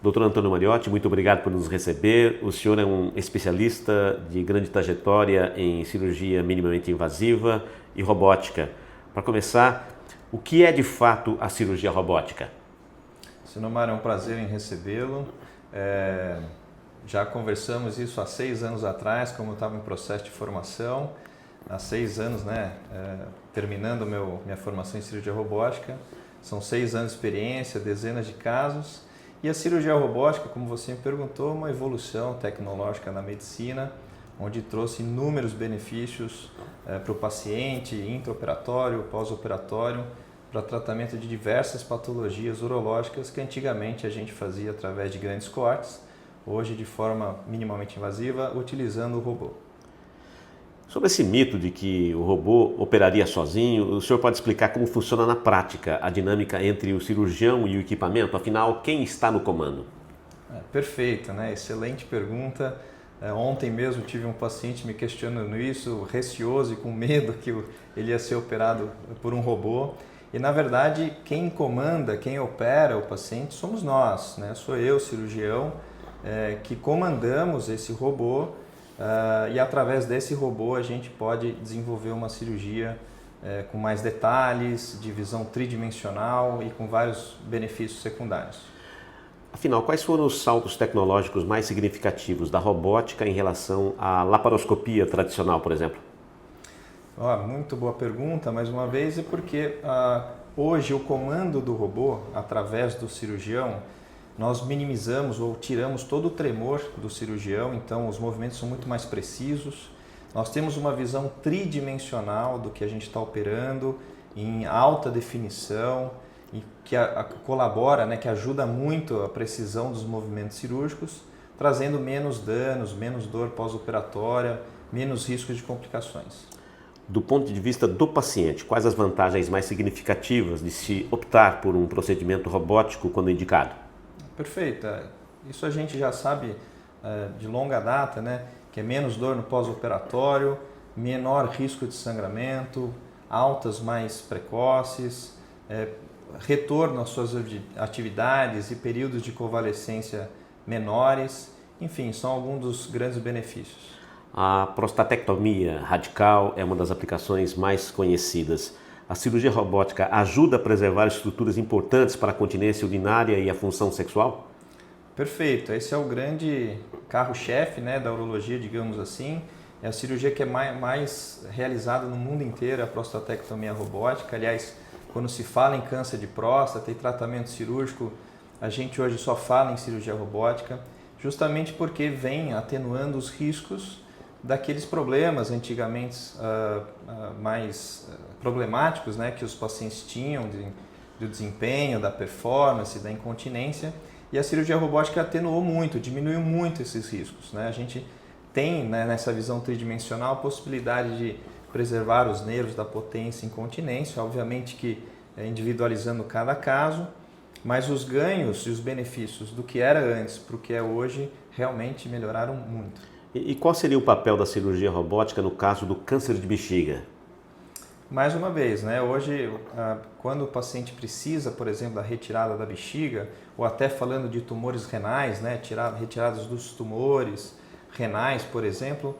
Doutor Antônio Mariotti, muito obrigado por nos receber. O senhor é um especialista de grande trajetória em cirurgia minimamente invasiva e robótica. Para começar, o que é de fato a cirurgia robótica? Sinomar, é um prazer em recebê-lo. Já conversamos isso há 6 anos atrás, como eu estava em processo de formação. Há 6 anos, terminando minha formação em cirurgia robótica. São 6 anos de experiência, dezenas de casos. E a cirurgia robótica, como você me perguntou, é uma evolução tecnológica na medicina, onde trouxe inúmeros benefícios para o paciente, intraoperatório, pós-operatório, para tratamento de diversas patologias urológicas que antigamente a gente fazia através de grandes cortes, hoje de forma minimamente invasiva, utilizando o robô. Sobre esse mito de que o robô operaria sozinho, o senhor pode explicar como funciona na prática a dinâmica entre o cirurgião e o equipamento? Afinal, quem está no comando? Perfeito, excelente pergunta. Ontem mesmo tive um paciente me questionando isso, receoso e com medo que ele ia ser operado por um robô. E na verdade, quem comanda, quem opera o paciente somos nós, Sou eu, cirurgião, que comandamos esse robô. E através desse robô a gente pode desenvolver uma cirurgia com mais detalhes, de visão tridimensional e com vários benefícios secundários. Afinal, quais foram os saltos tecnológicos mais significativos da robótica em relação à laparoscopia tradicional, por exemplo? Muito boa pergunta, mais uma vez, é porque hoje o comando do robô, através do cirurgião, nós minimizamos ou tiramos todo o tremor do cirurgião, então os movimentos são muito mais precisos. Nós temos uma visão tridimensional do que a gente está operando, em alta definição, e que colabora, que ajuda muito a precisão dos movimentos cirúrgicos, trazendo menos danos, menos dor pós-operatória, menos riscos de complicações. Do ponto de vista do paciente, quais as vantagens mais significativas de se optar por um procedimento robótico quando indicado? Perfeito. Isso a gente já sabe de longa data, que é menos dor no pós-operatório, menor risco de sangramento, altas mais precoces, retorno às suas atividades e períodos de convalescência menores. Enfim, são alguns dos grandes benefícios. A prostatectomia radical é uma das aplicações mais conhecidas. A cirurgia robótica ajuda a preservar estruturas importantes para a continência urinária e a função sexual? Perfeito. Esse é o grande carro-chefe da urologia, digamos assim. É a cirurgia que é mais realizada no mundo inteiro, a prostatectomia robótica. Aliás, quando se fala em câncer de próstata e tratamento cirúrgico, a gente hoje só fala em cirurgia robótica, justamente porque vem atenuando os riscos daqueles problemas antigamente mais problemáticos, que os pacientes tinham do desempenho, da performance, da incontinência, e a cirurgia robótica atenuou muito, diminuiu muito esses riscos. A gente tem nessa visão tridimensional a possibilidade de preservar os nervos da potência e incontinência, obviamente que individualizando cada caso, mas os ganhos e os benefícios do que era antes para o que é hoje realmente melhoraram muito. E qual seria o papel da cirurgia robótica no caso do câncer de bexiga? Mais uma vez, hoje, quando o paciente precisa, por exemplo, da retirada da bexiga, ou até falando de tumores renais, retiradas dos tumores renais, por exemplo,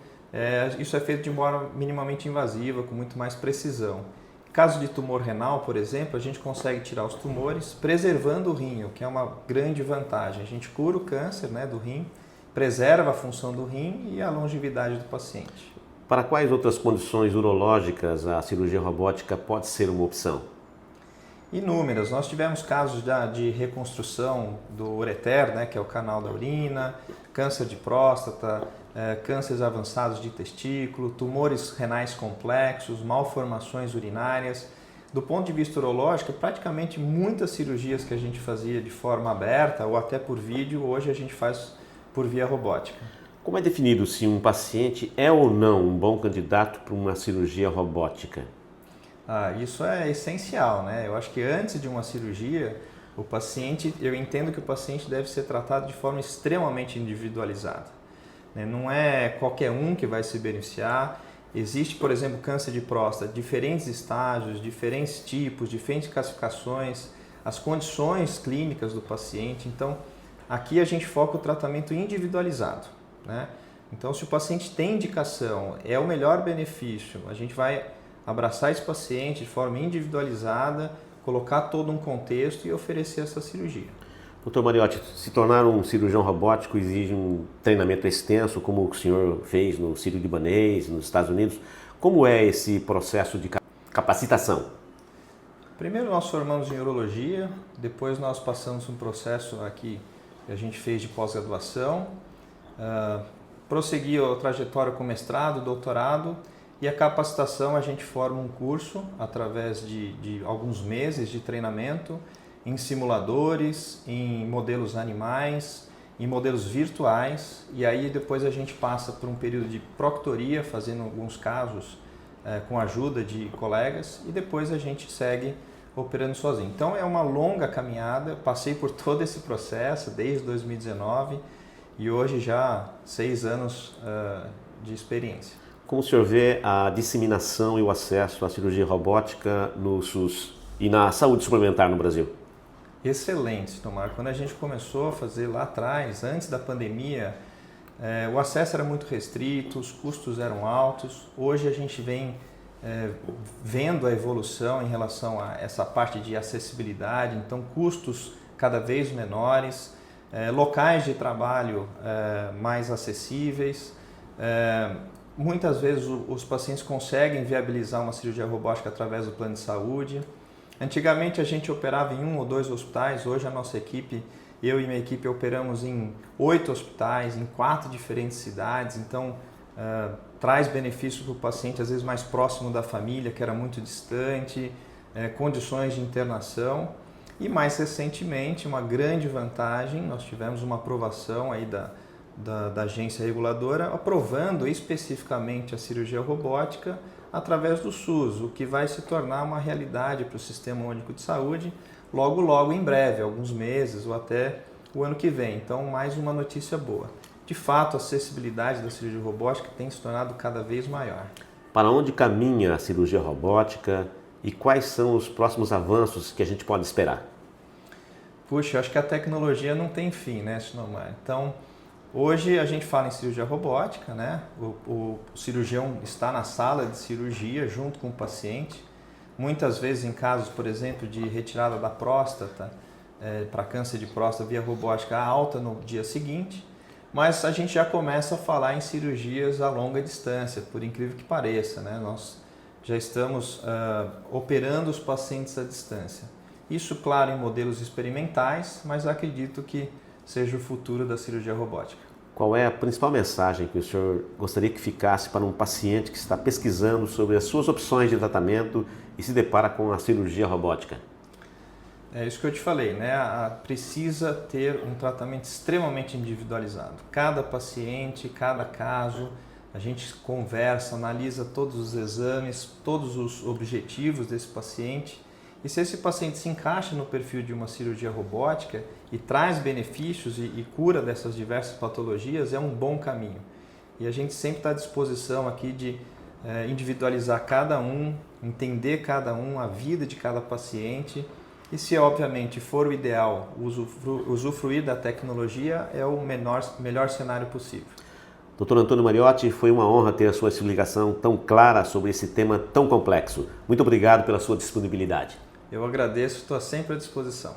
isso é feito de forma minimamente invasiva, com muito mais precisão. Em caso de tumor renal, por exemplo, a gente consegue tirar os tumores preservando o rim, o que é uma grande vantagem. A gente cura o câncer do rim, preserva a função do rim e a longevidade do paciente. Para quais outras condições urológicas a cirurgia robótica pode ser uma opção? Inúmeras. Nós tivemos casos de reconstrução do ureter, que é o canal da urina, câncer de próstata, cânceres avançados de testículo, tumores renais complexos, malformações urinárias. Do ponto de vista urológico, praticamente muitas cirurgias que a gente fazia de forma aberta ou até por vídeo, hoje a gente faz por via robótica. Como é definido se um paciente é ou não um bom candidato para uma cirurgia robótica? Isso é essencial, Eu acho que antes de uma cirurgia, eu entendo que o paciente deve ser tratado de forma extremamente individualizada. Não é qualquer um que vai se beneficiar. Existe, por exemplo, câncer de próstata, diferentes estágios, diferentes tipos, diferentes classificações, as condições clínicas do paciente. Então, Aqui a gente foca o tratamento individualizado, né? Então, se o paciente tem indicação, é o melhor benefício, a gente vai abraçar esse paciente de forma individualizada, colocar todo um contexto e oferecer essa cirurgia. Doutor Mariotti, se tornar um cirurgião robótico exige um treinamento extenso, como o senhor fez no Sírio-Libanês, nos Estados Unidos. Como é esse processo de capacitação? Primeiro nós formamos em urologia, depois nós passamos um processo aqui que a gente fez de pós-graduação, prosseguiu a trajetória com mestrado, doutorado, e a capacitação a gente forma um curso através de alguns meses de treinamento em simuladores, em modelos animais, em modelos virtuais, e aí depois a gente passa por um período de proctoria, fazendo alguns casos com a ajuda de colegas, e depois a gente segue operando sozinho. Então é uma longa caminhada, passei por todo esse processo desde 2019 e hoje já 6 anos de experiência. Como o senhor vê a disseminação e o acesso à cirurgia robótica no SUS e na saúde suplementar no Brasil? Excelente, Tomar. Quando a gente começou a fazer lá atrás, antes da pandemia, o acesso era muito restrito, os custos eram altos. Hoje a gente vem vendo a evolução em relação a essa parte de acessibilidade, então custos cada vez menores, locais de trabalho mais acessíveis. Muitas vezes os pacientes conseguem viabilizar uma cirurgia robótica através do plano de saúde. Antigamente a gente operava em 1 ou 2 hospitais, hoje a nossa equipe, eu e minha equipe, operamos em 8 hospitais, em 4 diferentes cidades, então traz benefício para o paciente, às vezes mais próximo da família, que era muito distante, condições de internação. E mais recentemente, uma grande vantagem, nós tivemos uma aprovação aí da agência reguladora, aprovando especificamente a cirurgia robótica através do SUS, o que vai se tornar uma realidade para o Sistema Único de Saúde logo em breve, alguns meses ou até o ano que vem. Então, mais uma notícia boa. De fato, a acessibilidade da cirurgia robótica tem se tornado cada vez maior. Para onde caminha a cirurgia robótica e quais são os próximos avanços que a gente pode esperar? Puxa, acho que a tecnologia não tem fim, né, Sinomar? Então, hoje a gente fala em cirurgia robótica, né? O cirurgião está na sala de cirurgia junto com o paciente. Muitas vezes em casos, por exemplo, de retirada da próstata, para câncer de próstata via robótica, a alta no dia seguinte. Mas a gente já começa a falar em cirurgias a longa distância, por incrível que pareça, né? Nós já estamos operando os pacientes à distância. Isso, claro, em modelos experimentais, mas acredito que seja o futuro da cirurgia robótica. Qual é a principal mensagem que o senhor gostaria que ficasse para um paciente que está pesquisando sobre as suas opções de tratamento e se depara com a cirurgia robótica? É isso que eu te falei, né? Precisa ter um tratamento extremamente individualizado. Cada paciente, cada caso, a gente conversa, analisa todos os exames, todos os objetivos desse paciente. E se esse paciente se encaixa no perfil de uma cirurgia robótica e traz benefícios e cura dessas diversas patologias, é um bom caminho. E a gente sempre está à disposição aqui de individualizar cada um, entender cada um, a vida de cada paciente. E se obviamente for o ideal usufruir da tecnologia, é o melhor cenário possível. Dr. Antônio Mariotti, foi uma honra ter a sua explicação tão clara sobre esse tema tão complexo. Muito obrigado pela sua disponibilidade. Eu agradeço, estou sempre à disposição.